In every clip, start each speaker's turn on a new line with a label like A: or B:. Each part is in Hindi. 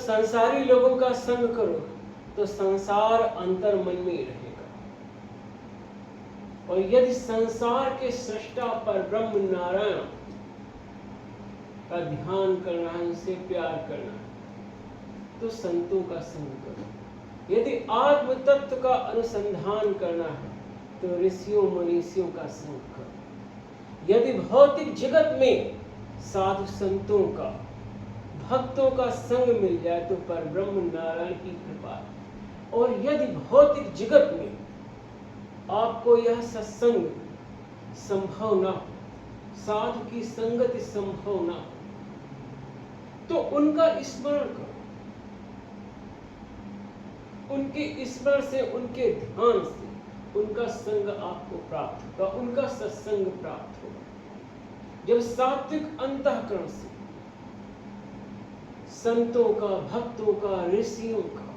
A: संसारी लोगों का संग करो तो संसार अंतर मन में ही रहेगा, और यदि संसार के सृष्टा पर ब्रह्म नारायण का ध्यान करना है, उनसे प्यार करना है, तो संतों का संग करो। यदि आत्म तत्व का अनुसंधान करना है तो ऋषियों मनीषियों का संग करो। यदि भौतिक जगत में साधु संतों का, भक्तों का संग मिल जाए तो पर ब्रह्म नारायण की कृपा है। और यदि भौतिक जगत में आपको यह सत्संग संभव न हो, साधु की संगति संभव न हो, तो उनका स्मरण करो। उनके स्मरण से, उनके ध्यान से उनका संग आपको प्राप्त होगा, उनका सत्संग प्राप्त होगा। जब सात्विक अंतःकरण से संतों का, भक्तों का, ऋषियों का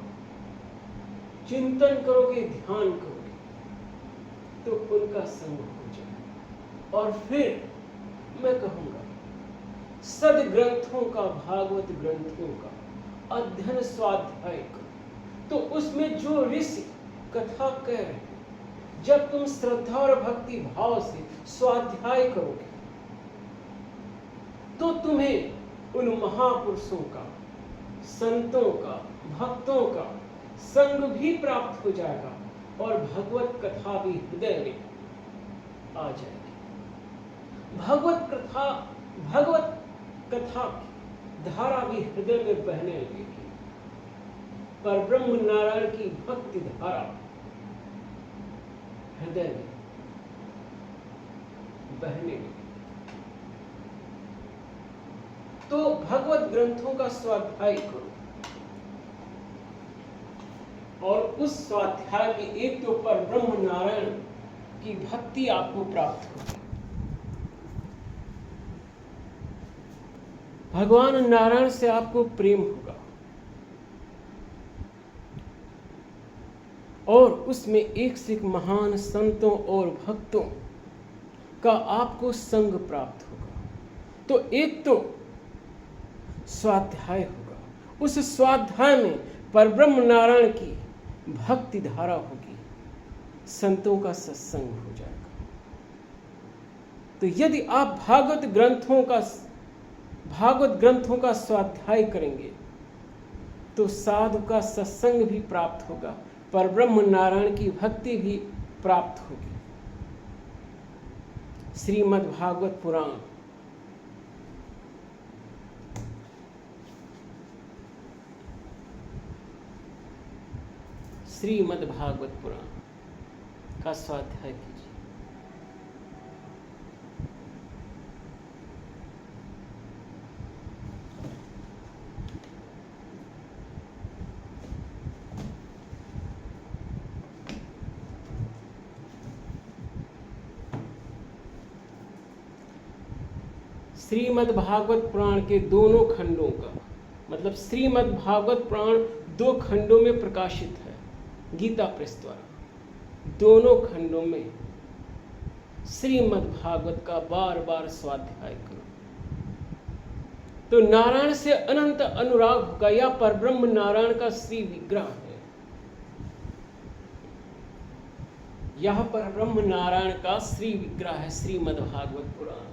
A: चिंतन करोगे, ध्यान करोगे, तो उनका संग हो जाए। और फिर मैं कहूंगा सदग्रंथों का, भागवत ग्रंथों का अध्ययन स्वाध्याय करो। तो उसमें जो ऋषि कथा कह रहे हैं, जब तुम श्रद्धा और भक्ति भाव से स्वाध्याय करोगे तो तुम्हें उन महापुरुषों का, संतों का, भक्तों का संग भी प्राप्त हो जाएगा और भगवत कथा भी हृदय में आ जाएगी। भगवत कथा की धारा भी हृदय में बहने लगेगी। पर ब्रह्म नारायण की भक्ति धारा हृदय में बहने लगेगी। तो भगवत ग्रंथों का स्वाध्याय करो, और उस स्वाध्याय में एक तो पर ब्रह्म नारायण की भक्ति आपको प्राप्त होगी। भगवान नारायण से आपको प्रेम होगा और उसमें एक से एक महान संतों और भक्तों का आपको संग प्राप्त होगा। तो एक तो स्वाध्याय होगा, उस स्वाध्याय में परब्रह्म नारायण की भक्ति धारा होगी, संतों का सत्संग हो जाएगा। तो यदि आप भागवत ग्रंथों का स्वाध्याय करेंगे तो साधु का सत्संग भी प्राप्त होगा, परब्रह्म नारायण की भक्ति भी प्राप्त होगी। श्रीमद् भागवत पुराण का स्वाध्याय कीजिए। श्रीमद् भागवत पुराण के दोनों खंडों का मतलब श्रीमद् भागवत पुराण 2 खंडों में प्रकाशित है गीता प्रेस द्वारा। दोनों खंडों में श्रीमद् भागवत का बार बार स्वाध्याय करो तो नारायण से अनंत अनुराग होगा। या परब्रह्म नारायण का श्री विग्रह है, यह परब्रह्म नारायण का श्री विग्रह है श्रीमद् भागवत पुराण।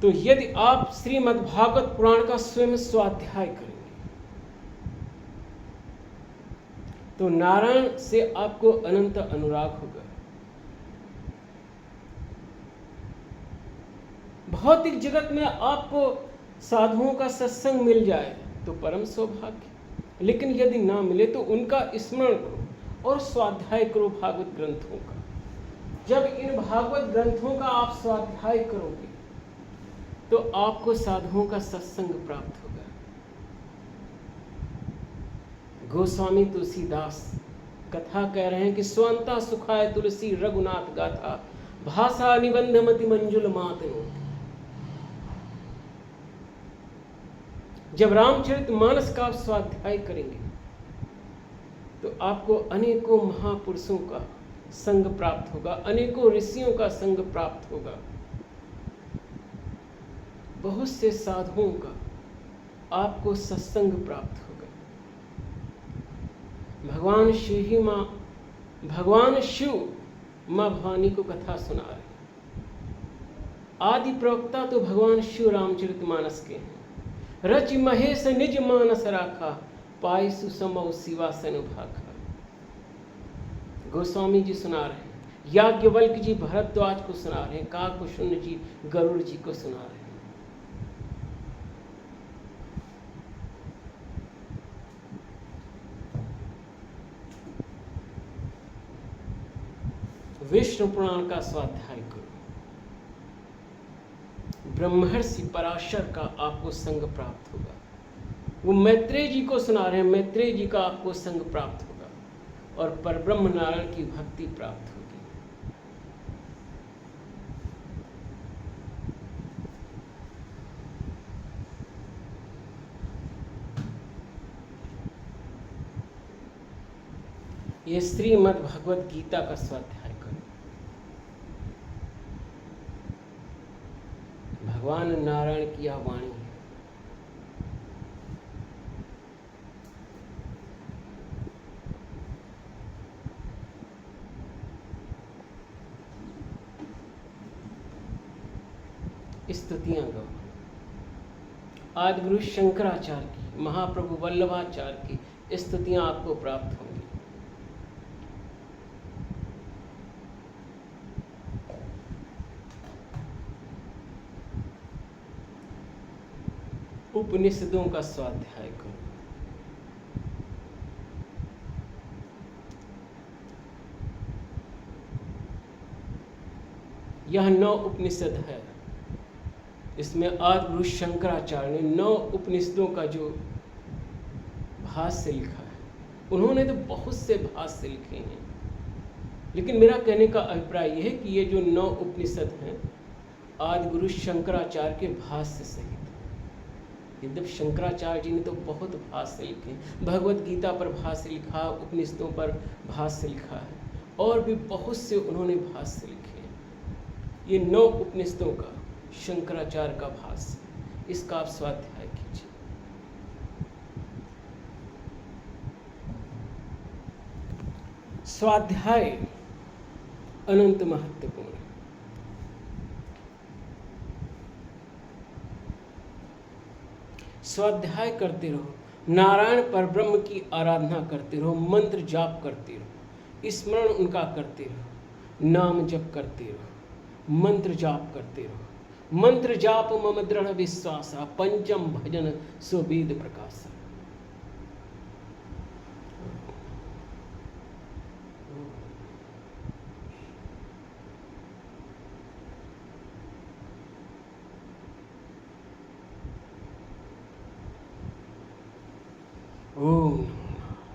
A: तो यदि आप श्रीमद् भागवत पुराण का स्वयं स्वाध्याय करेंगे तो नारायण से आपको अनंत अनुराग होगा। भौतिक जगत में आपको साधुओं का सत्संग मिल जाए तो परम सौभाग्य, लेकिन यदि ना मिले तो उनका स्मरण करो और स्वाध्याय करो भागवत ग्रंथों का। जब इन भागवत ग्रंथों का आप स्वाध्याय करोगे तो आपको साधुओं का सत्संग प्राप्त होगा। गोस्वामी तुलसीदास कथा कह रहे हैं कि स्वांता सुखाय तुलसी रघुनाथ गाथा भाषा निबंध मति मंजुल मातनु। जब रामचरितमानस का आप स्वाध्याय करेंगे तो आपको अनेकों महापुरुषों का संग प्राप्त होगा, अनेकों ऋषियों का संग प्राप्त होगा, बहुत से साधुओं का आपको सत्संग प्राप्त होगा। भगवान शिव माँ भवानी को कथा सुना रहे। आदि प्रवक्ता तो भगवान शिव रामचरितमानस के हैं। रचि महेश निज मानस राखा, पाई सुसमौ शिवासन भाखा। गोस्वामी जी सुना रहे हैं, याज्ञवल्क जी भरद्वाज को सुना रहे हैं, काकभूषुंड जी गरुड़ जी को सुना रहे हैं। विष्णु पुराण का स्वाध्याय करो। ब्रह्मर्षि पराशर का आपको संग प्राप्त होगा। वो मैत्रेय जी को सुना रहे हैं, मैत्रेय जी का आपको संग प्राप्त होगा और परब्रह्म नारायण की भक्ति प्राप्त होगी। ये श्रीमद् भगवद गीता का स्वाध्याय करो। भगवान नारायण की यह वाणी है। स्तुतियां गाओ। आदिगुरु शंकराचार्य की, महाप्रभु वल्लभाचार्य की स्तुतियां आपको प्राप्त होंगी। उपनिषदों का स्वाध्याय करो। यह 9 उपनिषद है। इसमें आदिगुरु शंकराचार्य ने 9 उपनिषदों का जो भाष्य लिखा है, उन्होंने तो बहुत से भाष्य लिखे हैं, लेकिन मेरा कहने का अभिप्राय यह है कि ये जो 9 उपनिषद हैं आदिगुरु शंकराचार्य के भाष्य सहित। यद्यपि शंकराचार्य जी ने तो बहुत भाष्य लिखे, भगवद गीता पर भाष्य लिखा, उपनिषदों पर भाष्य लिखा है, और भी बहुत से उन्होंने भाष्य लिखे हैं। ये 9 उपनिषदों का शंकराचार्य का भाष्य, इसका आप स्वाध्याय कीजिए। स्वाध्याय अनंत महत्वपूर्ण है। स्वाध्याय करते रहो, नारायण परब्रह्म की आराधना करते रहो, मंत्र जाप करते रहो, स्मरण उनका करते रहो, नाम जप करते रहो, मंत्र जाप करते रहो। मंत्र जाप मम दृढ़ विश्वास, पंचम भजन सुवेद प्रकाश। ओम